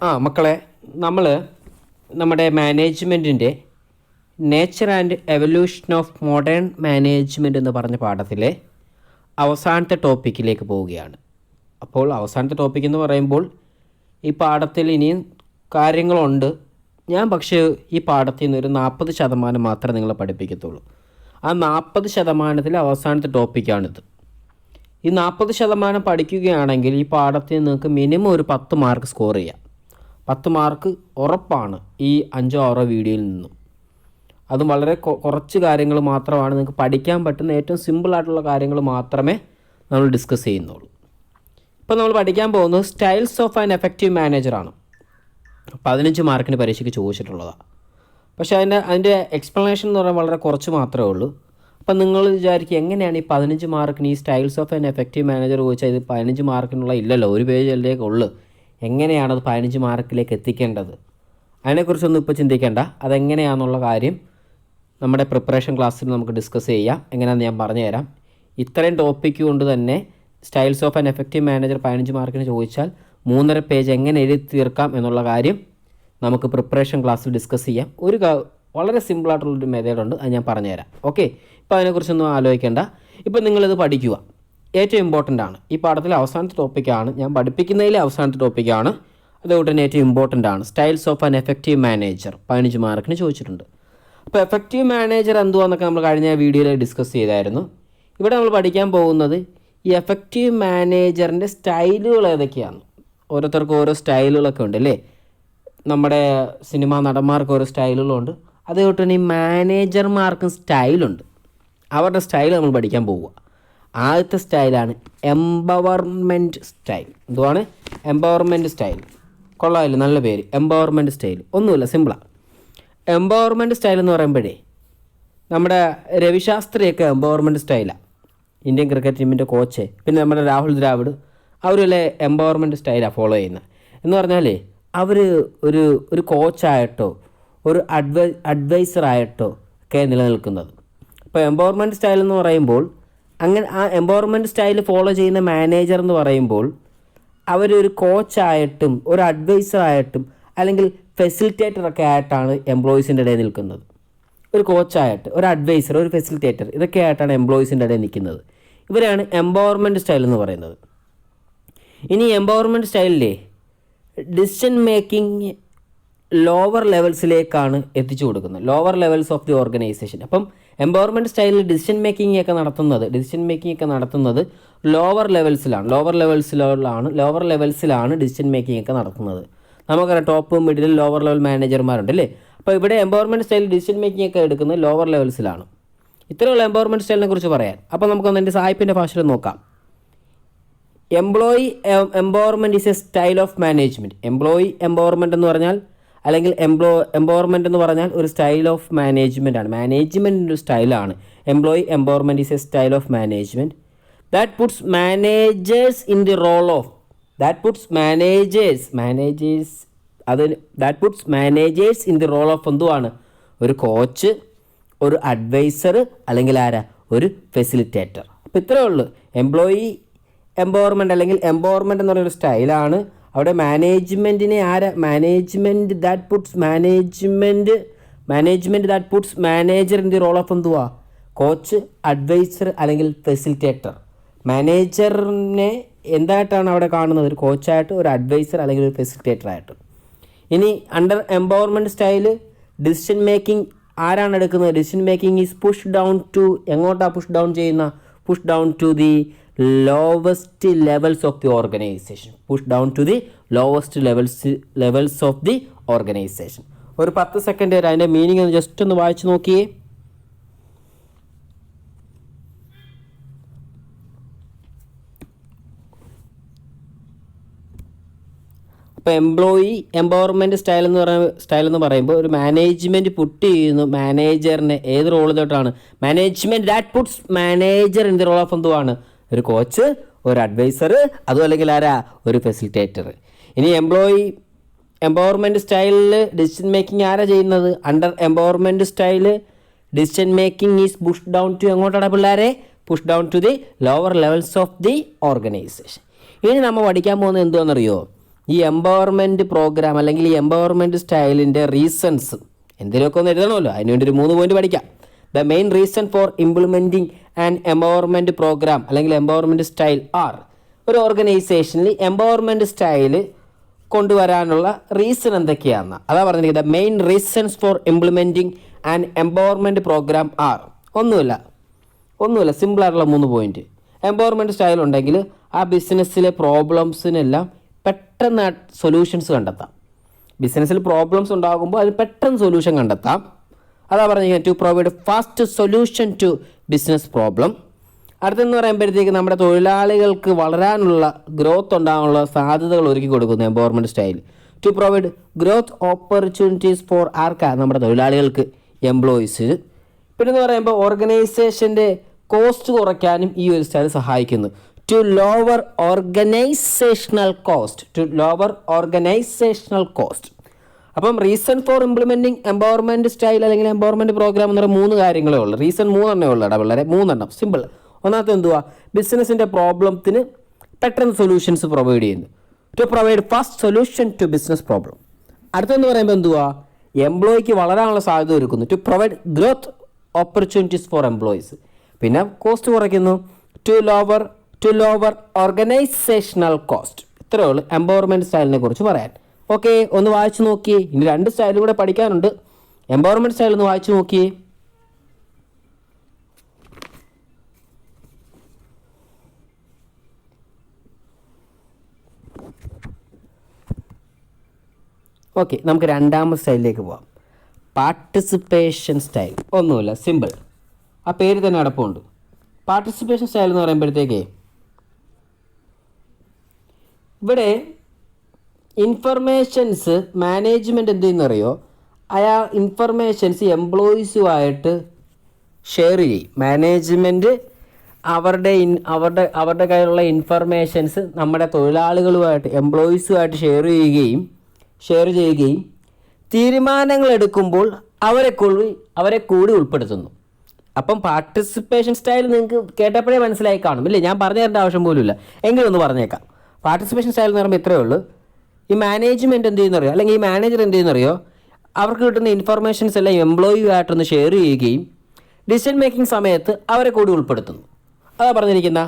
മക്കളെ, നമ്മൾ നമ്മുടെ മാനേജ്മെൻറ്റിൻ്റെ nature and evolution of modern management എന്ന് പറഞ്ഞ പാഠത്തിലെ അവസാനത്തെ ടോപ്പിക്കിലേക്ക് പോവുകയാണ്. അപ്പോൾ അവസാനത്തെ ടോപ്പിക് എന്ന് പറയുമ്പോൾ ഈ പാഠത്തിൽ ഇനിയും കാര്യങ്ങളുണ്ട്. ഞാൻ പക്ഷേ ഈ പാഠത്തിൽ നിന്ന് ഒരു 40% മാത്രമേ നിങ്ങളെ പഠിപ്പിക്കത്തുള്ളൂ. ആ 40%-ത്തിൽ അവസാനത്തെ ടോപ്പിക്കാണിത്. ഈ 40% പഠിക്കുകയാണെങ്കിൽ ഈ പാഠത്തിൽ നിങ്ങൾക്ക് മിനിമം ഒരു 10 മാർക്ക് സ്കോർ ചെയ്യാം. 10 മാർക്ക് ഉറപ്പാണ് ഈ 5-6 വീഡിയോയിൽ നിന്നും. അതും വളരെ കുറച്ച് കാര്യങ്ങൾ മാത്രമാണ് നിങ്ങൾക്ക് പഠിക്കാൻ പറ്റുന്ന ഏറ്റവും സിമ്പിളായിട്ടുള്ള കാര്യങ്ങൾ മാത്രമേ നമ്മൾ ഡിസ്കസ് ചെയ്യുന്നുള്ളൂ. ഇപ്പോൾ നമ്മൾ പഠിക്കാൻ പോകുന്നത് സ്റ്റൈൽസ് ഓഫ് ആൻ എഫക്റ്റീവ് മാനേജറാണ്. 15 മാർക്കിന് പരീക്ഷയ്ക്ക് ചോദിച്ചിട്ടുള്ളതാണ്. പക്ഷേ അതിൻ്റെ എക്സ്പ്ലനേഷൻ എന്ന് പറഞ്ഞാൽ വളരെ കുറച്ച് മാത്രമേ ഉള്ളൂ. അപ്പം നിങ്ങൾ വിചാരിക്കും എങ്ങനെയാണ് ഈ 15 മാർക്കിന് ഈ styles of an effective manager ചോദിച്ചാൽ ഇത് 15 മാർക്കിനുള്ള ഇല്ലല്ലോ, ഒരു പേജിലേക്ക് ഉള്ളു. എങ്ങനെയാണത് 15 മാർക്കിലേക്ക് എത്തിക്കേണ്ടത്? അതിനെക്കുറിച്ചൊന്നും ഇപ്പോൾ ചിന്തിക്കേണ്ട. അതെങ്ങനെയാണെന്നുള്ള കാര്യം നമ്മുടെ പ്രിപ്പറേഷൻ ക്ലാസ്സിൽ നമുക്ക് ഡിസ്കസ് ചെയ്യാം. എങ്ങനെയാണെന്ന് ഞാൻ പറഞ്ഞുതരാം. ഇത്രയും ടോപ്പിക്ക് കൊണ്ട് തന്നെ styles of an effective manager 15 മാർക്കിന് ചോദിച്ചാൽ 3.5 പേജ് എങ്ങനെ എഴുതി തീർക്കാം എന്നുള്ള കാര്യം നമുക്ക് പ്രിപ്പറേഷൻ ക്ലാസ്സിൽ ഡിസ്കസ് ചെയ്യാം. വളരെ സിമ്പിളായിട്ടുള്ളൊരു മെത്തേഡുണ്ട്, അത് ഞാൻ പറഞ്ഞുതരാം. ഓക്കെ, ഇപ്പോൾ അതിനെക്കുറിച്ചൊന്നും ആലോചിക്കേണ്ട. ഇപ്പോൾ നിങ്ങളിത് പഠിക്കുക. ഏറ്റവും ഇമ്പോർട്ടൻ്റ് ആണ്. ഈ പാഠത്തിലെ അവസാനത്തെ ടോപ്പിക്കാണ്, ഞാൻ പഠിപ്പിക്കുന്നതിലെ അവസാനത്തെ ടോപ്പിക്കാണ്. അതുകൊണ്ട് തന്നെ ഏറ്റവും ഇമ്പോർട്ടൻ്റ് ആണ്. Styles of an effective manager 15 മാർക്കിന് ചോദിച്ചിട്ടുണ്ട്. അപ്പോൾ എഫക്റ്റീവ് മാനേജർ എന്തുവാന്നൊക്കെ നമ്മൾ കഴിഞ്ഞ വീഡിയോയിൽ ഡിസ്കസ് ചെയ്തായിരുന്നു. ഇവിടെ നമ്മൾ പഠിക്കാൻ പോകുന്നത് ഈ എഫക്റ്റീവ് മാനേജറിൻ്റെ സ്റ്റൈലുകൾ ഏതൊക്കെയാണ്. ഓരോരുത്തർക്കും ഓരോ സ്റ്റൈലുകളൊക്കെ ഉണ്ട് അല്ലേ. നമ്മുടെ സിനിമാ നടന്മാർക്ക് ഓരോ സ്റ്റൈലുകളുണ്ട്. അതുകൊണ്ട് തന്നെ ഈ മാനേജർമാർക്കും സ്റ്റൈലുണ്ട്. അവരുടെ സ്റ്റൈൽ നമ്മൾ പഠിക്കാൻ പോവുക. ആദ്യത്തെ സ്റ്റൈലാണ് എംപവർമെൻറ്റ് സ്റ്റൈൽ. എന്തുവാണ് എംപവർമെൻറ്റ് സ്റ്റൈൽ? കൊള്ളാമല്ലോ, നല്ല പേര്, എംപവർമെൻറ്റ് സ്റ്റൈൽ. ഒന്നുമില്ല, സിമ്പിളാണ്. എംപവർമെൻറ്റ് സ്റ്റൈൽ എന്ന് പറയുമ്പോഴേ നമ്മുടെ രവിശാസ്ത്രിയൊക്കെ എംപവർമെൻറ്റ് സ്റ്റൈലാണ്. ഇന്ത്യൻ ക്രിക്കറ്റ് ടീമിൻ്റെ കോച്ച്, പിന്നെ നമ്മുടെ രാഹുൽ ദ്രാവിഡ്, അവരല്ലേ എംപവർമെൻറ്റ് സ്റ്റൈലാണ് ഫോളോ ചെയ്യുന്നത്. എന്ന് പറഞ്ഞാൽ അവർ ഒരു കോച്ചായിട്ടോ ഒരു അഡ്വൈസറായിട്ടോ ഒക്കെ നിലനിൽക്കുന്നത്. ഇപ്പോൾ എംപവർമെൻറ്റ് സ്റ്റൈൽ എന്ന് പറയുമ്പോൾ അങ്ങനെ ആ എംപവർമെൻറ്റ് സ്റ്റൈൽ ഫോളോ ചെയ്യുന്ന മാനേജർ എന്ന് പറയുമ്പോൾ അവരൊരു കോച്ചായിട്ടും ഒരു അഡ്വൈസറായിട്ടും അല്ലെങ്കിൽ ഫെസിലിറ്റേറ്ററൊക്കെ ആയിട്ടാണ് എംപ്ലോയീസിൻ്റെ ഇടയിൽ നിൽക്കുന്നത്. ഒരു കോച്ചായിട്ട്, ഒരു അഡ്വൈസർ, ഒരു ഫെസിലിറ്റേറ്റർ, ഇതൊക്കെ ആയിട്ടാണ് എംപ്ലോയീസിൻ്റെ ഇടയിൽ നിൽക്കുന്നത്. ഇവരാണ് എംപവർമെൻറ്റ് സ്റ്റൈൽ എന്ന് പറയുന്നത്. ഇനി എംപവർമെൻറ്റ് സ്റ്റൈലിലെ ഡിസിഷൻ മേക്കിംഗ് ലോവർ ലെവൽസിലേക്കാണ് എത്തിച്ചു കൊടുക്കുന്നത്, lower levels of the organisation. അപ്പം എംപവർമെൻറ്റ് സ്റ്റൈലിൽ ഡിസിഷൻ മേക്കിംഗ് ഒക്കെ നടത്തുന്നത് ലോവർ ലെവൽസിലാണ് ഡിസിഷൻ മേക്കിംഗ് ഒക്കെ നടത്തുന്നത്. നമുക്കറിയാം ടോപ്പ്, മിഡിൽ, ലോവർ ലെവൽ മാനേജർമാരുണ്ട് അല്ലേ. അപ്പോൾ ഇവിടെ എംപവർമെൻറ്റ് സ്റ്റൈൽ ഡിസിഷൻ മേക്കിംഗ് ഒക്കെ എടുക്കുന്നത് ലോവർ ലെവൽസിലാണ്. ഇത്രയുള്ള എംപവർമെൻറ്റ് സ്റ്റൈലിനെ കുറിച്ച് പറയാൻ. അപ്പോൾ നമുക്കൊന്ന് എൻ്റെ സായിപ്പിൻ്റെ ഭാഷയിൽ നോക്കാം. Employee empowerment is a style of management. Employee empowerment എന്ന് പറഞ്ഞാൽ അല്ലെങ്കിൽ എംപവർമെൻറ്റ് എന്ന് പറഞ്ഞാൽ ഒരു സ്റ്റൈൽ ഓഫ് മാനേജ്മെൻ്റ് ആണ്. മാനേജ്മെൻറ്റിൻ്റെ ഒരു സ്റ്റൈലാണ്. Employee empowerment is a style of management that puts managers in the role of in the role of എന്തുവാണ്? ഒരു കോച്ച്, ഒരു അഡ്വൈസർ, അല്ലെങ്കിൽ ഒരു ഫെസിലിറ്റേറ്റർ. അപ്പോൾ ഇത്രയേ ഉള്ളൂ. എംപ്ലോയി എംപവർമെൻറ്റ് അല്ലെങ്കിൽ എംപവർമെൻറ്റ് എന്ന് പറയുന്നൊരു സ്റ്റൈലാണ്. അവിടെ മാനേജ്മെൻറ്റിനെ management that puts manager in the role of എന്തുവാ? കോച്ച്, അഡ്വൈസർ അല്ലെങ്കിൽ ഫെസിലിറ്റേറ്റർ. മാനേജറിനെ എന്തായിട്ടാണ് അവിടെ കാണുന്നത്? ഒരു കോച്ചായിട്ട്, ഒരു അഡ്വൈസർ അല്ലെങ്കിൽ ഒരു ഫെസിലിറ്റേറ്റർ ആയിട്ട്. ഇനി under empowerment style decision making ആരാണ് എടുക്കുന്നത്? Decision making is push down to, എങ്ങോട്ടാണ് പുഷ് ഡൗൺ ചെയ്യുന്ന? Push down to the lowest levels of the organization. ഒരു 10 സെക്കൻഡ് വരെ അതിൻ്റെ മീനിങ് ഒന്ന് ജസ്റ്റ് ഒന്ന് വായിച്ച് നോക്കിയേ. ഇപ്പോൾ എംപ്ലോയി എംപവർമെൻറ്റ് സ്റ്റൈൽ എന്ന് പറയുമ്പോൾ ഒരു മാനേജ്മെൻറ്റ് പുട്ട് ചെയ്യുന്നു മാനേജറിനെ ഏത് റോളിലോട്ടാണ്? Management that puts manager in the role of എന്തുവാണ്? ഒരു കോച്ച്, ഒരു അഡ്വൈസർ, അതും അല്ലെങ്കിൽ ഒരു ഫെസിലിറ്റേറ്റർ. ഇനി എംപ്ലോയി എംപവർമെൻറ്റ് സ്റ്റൈലിൽ ഡിസിഷൻ മേക്കിംഗ് ആരാ ചെയ്യുന്നത്? Under empowerment style decision making is push down to, എങ്ങോട്ടാണ് പിള്ളേരെ? Push down to the lower levels of the organization. ഇനി നമ്മൾ പഠിക്കാൻ പോകുന്നത് എന്തുവാണെന്നറിയോ? ഈ എംപവർമെൻറ്റ് പ്രോഗ്രാം അല്ലെങ്കിൽ ഈ എംപവർമെൻറ്റ് സ്റ്റൈലിൻ്റെ റീസൺസ് എന്തെങ്കിലുമൊക്കെ ഒന്ന് എഴുതണമല്ലോ, അതിനുവേണ്ടി ഒരു 3 പോയിന്റ് പഠിക്കാം. The main reason for implementing and empowerment program അല്ലെങ്കിൽ എംപവർമെൻറ്റ് സ്റ്റൈൽ ആർ. ഒരു ഓർഗനൈസേഷനിൽ എംപവർമെൻറ്റ് സ്റ്റൈൽ കൊണ്ടുവരാനുള്ള റീസൺ എന്തൊക്കെയാണെന്ന് അതാ പറഞ്ഞിരിക്കുന്നത്. The main reasons for implementing and empowerment program are. ഒന്നുമില്ല സിമ്പിളായിട്ടുള്ള 3 പോയിന്റ്. എംപവർമെൻറ്റ് സ്റ്റൈൽ ഉണ്ടെങ്കിൽ ആ ബിസിനസ്സിലെ പ്രോബ്ലംസിനെല്ലാം പെട്ടെന്ന് സൊല്യൂഷൻസ് കണ്ടെത്താം. ബിസിനസ്സിൽ പ്രോബ്ലംസ് ഉണ്ടാകുമ്പോൾ അതിന് പെട്ടെന്ന് സൊല്യൂഷൻ കണ്ടെത്താം. അതാ പറഞ്ഞിരിക്കുന്നത്, to provide fast solution to business problem. അടുത്തെന്ന് പറയുമ്പോഴത്തേക്ക് നമ്മുടെ തൊഴിലാളികൾക്ക് വളരാനുള്ള ഗ്രോത്ത് ഉണ്ടാകാനുള്ള സാധ്യതകൾ ഒരുക്കി കൊടുക്കുന്നു empowerment style. To provide growth opportunities for ആർക്കാ, നമ്മുടെ തൊഴിലാളികൾക്ക്, എംപ്ലോയീസിന്. പിന്നെന്ന് പറയുമ്പോൾ ഓർഗനൈസേഷൻ്റെ കോസ്റ്റ് കുറയ്ക്കാനും ഈ ഒരു സ്റ്റൈൽ സഹായിക്കുന്നു. To lower organisational cost. അപ്പം reason for implementing empowerment style അല്ലെങ്കിൽ എംപവർമെൻറ്റ് പ്രോഗ്രാം എന്ന് പറയുന്ന 3 കാര്യങ്ങളേ ഉള്ളൂ. റീസൺ 3 ഉള്ളൂ വളരെ 3 സിമ്പിൾ. ഒന്നാമത്തെ എന്തുവാ, ബിസിനസ്സിൻ്റെ പ്രോബ്ലത്തിന് പെട്ടെന്ന് സൊല്യൂഷൻസ് പ്രൊവൈഡ് ചെയ്യുന്നു. To provide fast solution to business problem. അടുത്തെന്ന് പറയുമ്പോൾ എന്തുവാ, എംപ്ലോയിക്ക് വളരാനുള്ള സാധ്യത ഒരുക്കുന്നു. To provide growth opportunities for employees. പിന്നെ കോസ്റ്റ് കുറയ്ക്കുന്നു. To lower organisational cost. ഇത്രയേ ഉള്ളൂ എംപവർമെൻറ്റ് സ്റ്റൈലിനെ കുറിച്ച് പറയാൻ. ഓക്കെ, ഒന്ന് വായിച്ചു നോക്കിയേ. ഇനി 2 സ്റ്റൈലും കൂടെ പഠിക്കാനുണ്ട്. എംപവർമെൻറ്റ് സ്റ്റൈൽ ഒന്ന് വായിച്ചു നോക്കിയേ. ഓക്കെ, നമുക്ക് 2ാമത്തെ സ്റ്റൈലിലേക്ക് പോവാം. Participation style. ഒന്നുമില്ല, സിമ്പിൾ. ആ പേര് തന്നെ അടപ്പമുണ്ട്. പാർട്ടിസിപ്പേഷൻ സ്റ്റൈൽ എന്ന് പറയുമ്പോഴത്തേക്കേ ഇവിടെ ഇൻഫർമേഷൻസ് മാനേജ്മെൻറ്റ് എന്ത് ചെയ്യുന്നറിയോ, ഇൻഫർമേഷൻസ് എംപ്ലോയീസുമായിട്ട് ഷെയർ ചെയ്യും. മാനേജ്മെൻറ്റ് അവരുടെ കയ്യിലുള്ള ഇൻഫർമേഷൻസ് നമ്മുടെ തൊഴിലാളികളുമായിട്ട് എംപ്ലോയീസുമായിട്ട് ഷെയർ ചെയ്യുകയും തീരുമാനങ്ങൾ എടുക്കുമ്പോൾ അവരെ കൂടി ഉൾപ്പെടുത്തുന്നു. അപ്പം പാർട്ടിസിപ്പേഷൻ സ്റ്റൈൽ നിങ്ങൾക്ക് കേട്ടപ്പോഴേ മനസ്സിലായി കാണും ഇല്ലേ, ഞാൻ പറഞ്ഞു തരേണ്ട ആവശ്യം പോലുമില്ല, എങ്കിലും ഒന്ന് പറഞ്ഞേക്കാം. പാർട്ടിസിപ്പേഷൻ സ്റ്റൈൽ എന്ന് പറയുമ്പോൾ ഇത്രയേ ഉള്ളൂ. ഈ മാനേജ്മെൻറ്റ് എന്ത് ചെയ്യുന്നറിയോ, അല്ലെങ്കിൽ ഈ മാനേജർ എന്ത് ചെയ്യുന്നറിയോ, അവർക്ക് കിട്ടുന്ന ഇൻഫർമേഷൻസ് എല്ലാം എംപ്ലോയിയുമായിട്ടൊന്ന് ഷെയർ ചെയ്യുകയും ഡിസിഷൻ മേക്കിംഗ് സമയത്ത് അവരെ കൂടി ഉൾപ്പെടുത്തുന്നു. അതാ പറഞ്ഞിരിക്കുന്ന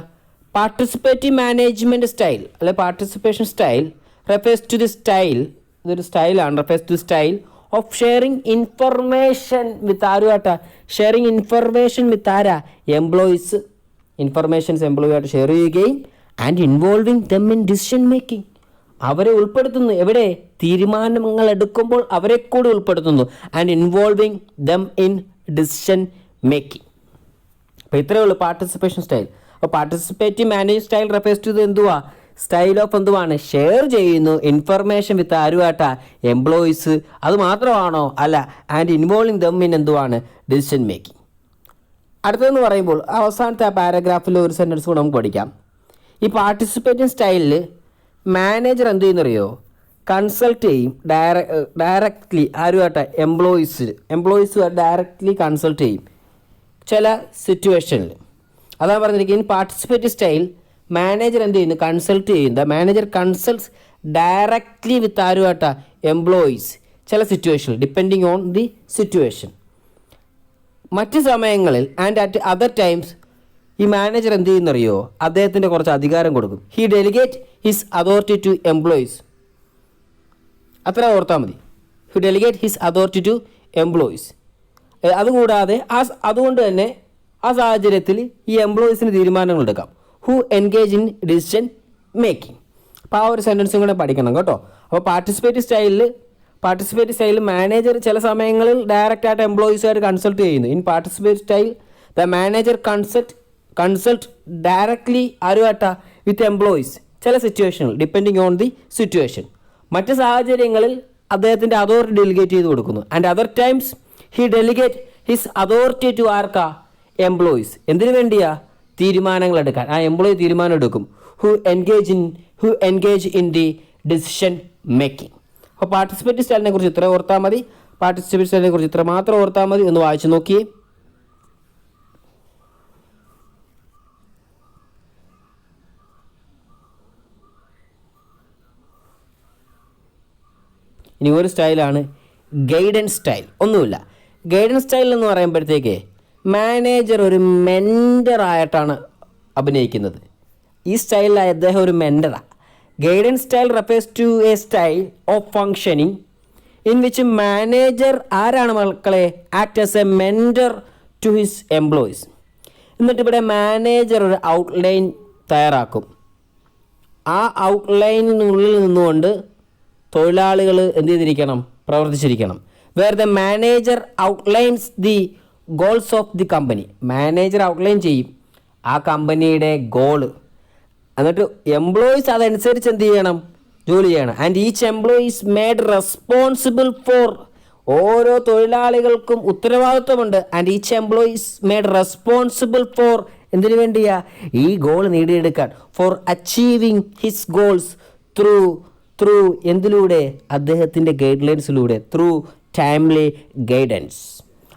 പാർട്ടിസിപ്പേറ്റീവ് മാനേജ്മെൻറ്റ് സ്റ്റൈൽ അല്ലെ participation style refers to the style. ഇതൊരു സ്റ്റൈലാണ്. Refers to style of sharing information with ആരുമായിട്ടാ, ഷെയറിംഗ് ഇൻഫർമേഷൻ വിത്ത് ആരാ, എംപ്ലോയീസ്. ഇൻഫർമേഷൻസ് എംപ്ലോയിയായിട്ട് ഷെയർ ചെയ്യുകയും and involving them in decision making. അവരെ ഉൾപ്പെടുത്തുന്നു. എവിടെ, തീരുമാനങ്ങൾ എടുക്കുമ്പോൾ അവരെ കൂടി ഉൾപ്പെടുത്തുന്നു. And involving them in decision making. അപ്പോൾ ഇത്രയേ ഉള്ളൂ പാർട്ടിസിപ്പേഷൻ സ്റ്റൈൽ. അപ്പോൾ participative manage style refers to എന്തുവാ, സ്റ്റൈൽ ഓഫ് എന്തുവാണ്, ഷെയർ ചെയ്യുന്നു ഇൻഫർമേഷൻ വിത്ത് ആരുമായിട്ടാ, എംപ്ലോയീസ്. അത് മാത്രമാണോ, അല്ല, ആൻഡ് ഇൻവോൾവിങ് ദം ഇൻ എന്തുവാണ്, ഡിസിഷൻ മേക്കിംഗ്. അടുത്തതെന്ന് പറയുമ്പോൾ അവസാനത്തെ ആ പാരഗ്രാഫിൽ ഒരു സെൻറ്റൻസ് കൂടെ നമുക്ക് പഠിക്കാം. ഈ പാർട്ടിസിപ്പേറ്റിംഗ് സ്റ്റൈലിൽ മാനേജർ എന്ത് ചെയ്യുന്നറിയോ, കൺസൾട്ട് ചെയ്യും ഡയറക്റ്റ്ലി ആരുമായിട്ടാ, എംപ്ലോയീസുമായിട്ട് ഡയറക്റ്റ്ലി കൺസൾട്ട് ചെയ്യും ചില സിറ്റുവേഷനിൽ. അതാ പറഞ്ഞിരിക്കുന്നത് പാർട്ടിസിപ്പേറ്റീവ് സ്റ്റൈൽ മാനേജർ എന്ത് ചെയ്യുന്നു, കൺസൾട്ട് ചെയ്യുന്നു. മാനേജർ കൺസൾട്ട്സ് ഡയറക്റ്റ്ലി വിത്ത് ആരുമായിട്ടാ, എംപ്ലോയീസ് ചില സിറ്റുവേഷനിൽ, ഡിപ്പെൻഡിങ് ഓൺ ദി സിറ്റുവേഷൻ. മറ്റ് സമയങ്ങളിൽ ആൻഡ് അറ്റ് അതർ ടൈംസ് ഈ മാനേജർ എന്ത് ചെയ്യുന്നറിയോ, അദ്ദേഹത്തിൻ്റെ കുറച്ച് അധികാരം കൊടുക്കും. He delegate his authority to employees. അത്ര ഓർത്താൽ മതി. He delegate his authority to employees. അതുകൂടാതെ അതുകൊണ്ട് തന്നെ ആ സാഹചര്യത്തിൽ ഈ എംപ്ലോയീസിന് തീരുമാനങ്ങൾ എടുക്കാം. Who engage in decision making. അപ്പോൾ ആ ഒരു സെൻറ്റൻസും കൂടെ പഠിക്കണം കേട്ടോ. അപ്പോൾ പാർട്ടിസിപ്പേറ്റീവ് സ്റ്റൈലിൽ മാനേജർ ചില സമയങ്ങളിൽ ഡയറക്റ്റായിട്ട് എംപ്ലോയീസുമായിട്ട് കൺസൾട്ട് ചെയ്യുന്നു. In participative style the manager consult directly ആരുമായിട്ടാ, വിത്ത് എംപ്ലോയീസ് ചില സിറ്റുവേഷനിൽ, ഡിപ്പെൻഡിങ് ഓൺ ദി സിറ്റുവേഷൻ. മറ്റ് സാഹചര്യങ്ങളിൽ അദ്ദേഹത്തിൻ്റെ അതോറിറ്റി ഡെലിഗേറ്റ് ചെയ്ത് കൊടുക്കുന്നു. And other times he delegate his authority to ആർക്കാ, എംപ്ലോയീസ്. എന്തിനു വേണ്ടിയാ, തീരുമാനങ്ങൾ എടുക്കാൻ. ആ എംപ്ലോയി തീരുമാനം എടുക്കും. Who engage in the decision making. അപ്പോൾ പാർട്ടിസിപ്പേറ്റീവ് സ്റ്റൈലിനെ കുറിച്ച് ഇത്ര ഓർത്താൽ മതി. പാർട്ടിസിപ്പേറ്റീവ് സ്റ്റൈലിനെ കുറിച്ച് ഇത്ര മാത്രം ഓർത്താൽ മതി. ഒന്ന് വായിച്ചു നോക്കിയേ. ഇനി ഒരു സ്റ്റൈലാണ് ഗൈഡൻസ് സ്റ്റൈൽ. ഒന്നുമില്ല, ഗൈഡൻസ് സ്റ്റൈൽ എന്ന് പറയുമ്പോഴത്തേക്ക് മാനേജർ ഒരു മെൻറ്ററായിട്ടാണ് അഭിനയിക്കുന്നത്. ഈ സ്റ്റൈലിൽ അദ്ദേഹം ഒരു മെൻറ്ററാണ്. Guidance style refers to a style of functioning in which manager ആരാണ് മക്കളെ? Act as a mentor to his employees. എന്നിട്ട് ഇവിടെ മാനേജർ ഒരു ഔട്ട്ലൈൻ തയ്യാറാക്കും. ആ ഔട്ട്ലൈനിനുള്ളിൽ നിന്നുകൊണ്ട് തൊഴിലാളികൾ എന്ത് ചെയ്തിരിക്കണം? പ്രവർത്തിച്ചിരിക്കണം. Where the manager outlines the goals of the company. Manager outline ചെയ്യും ആ കമ്പനിയുടെ ഗോള്. എന്നിട്ട് എംപ്ലോയീസ് അതനുസരിച്ച് എന്ത് ചെയ്യണം? ജോലി ചെയ്യണം. And each employees made responsible for. ഓരോ തൊഴിലാളികൾക്കും ഉത്തരവാദിത്വമുണ്ട്. And each employees made responsible for എന്തിനു വേണ്ടിയാ? ഈ ഗോൾ നേടിയെടുക്കാൻ. For achieving his goals through എന്തിലൂടെ? അദ്ദേഹത്തിൻ്റെ ഗൈഡ് ലൈൻസിലൂടെ. Through timely guidance.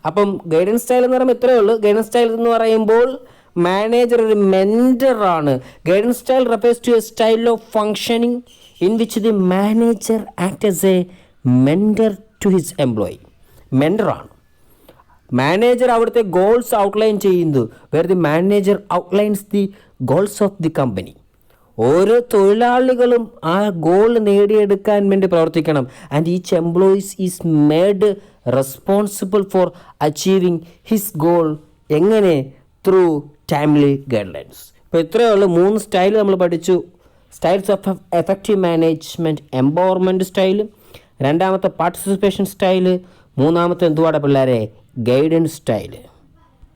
അപ്പം ഗൈഡൻസ് സ്റ്റൈൽ എന്ന് പറയുമ്പോൾ ഇത്രയേ ഉള്ളൂ. ഗൈഡൻസ് സ്റ്റൈൽ എന്ന് പറയുമ്പോൾ മാനേജർ ഒരു മെൻറ്ററാണ്. Guidance style refers to a style of functioning in which the manager act as a mentor to his employee. മെൻറ്ററാണ്. മാനേജർ അവിടുത്തെ ഗോൾസ് ഔട്ട്ലൈൻ ചെയ്യുന്നു. Where the manager outlines the goals of the company. ഓരോ തൊഴിലാളികളും ആ goal നേടിയെടുക്കാൻ വേണ്ടി പ്രവർത്തിക്കണം. And each employees is made responsible for achieving his goal. എങ്ങനെ? Through timely guidelines. ഇപ്പോൾ ഇത്രയേ ഉള്ളൂ. 3 സ്റ്റൈൽ നമ്മൾ പഠിച്ചു. Styles of effective management, empowerment style, രണ്ടാമത്തെ പാർട്ടിസിപ്പേഷൻ സ്റ്റൈല്, മൂന്നാമത്തെ എന്തുവാടെ പിള്ളേരെ? Guidance style.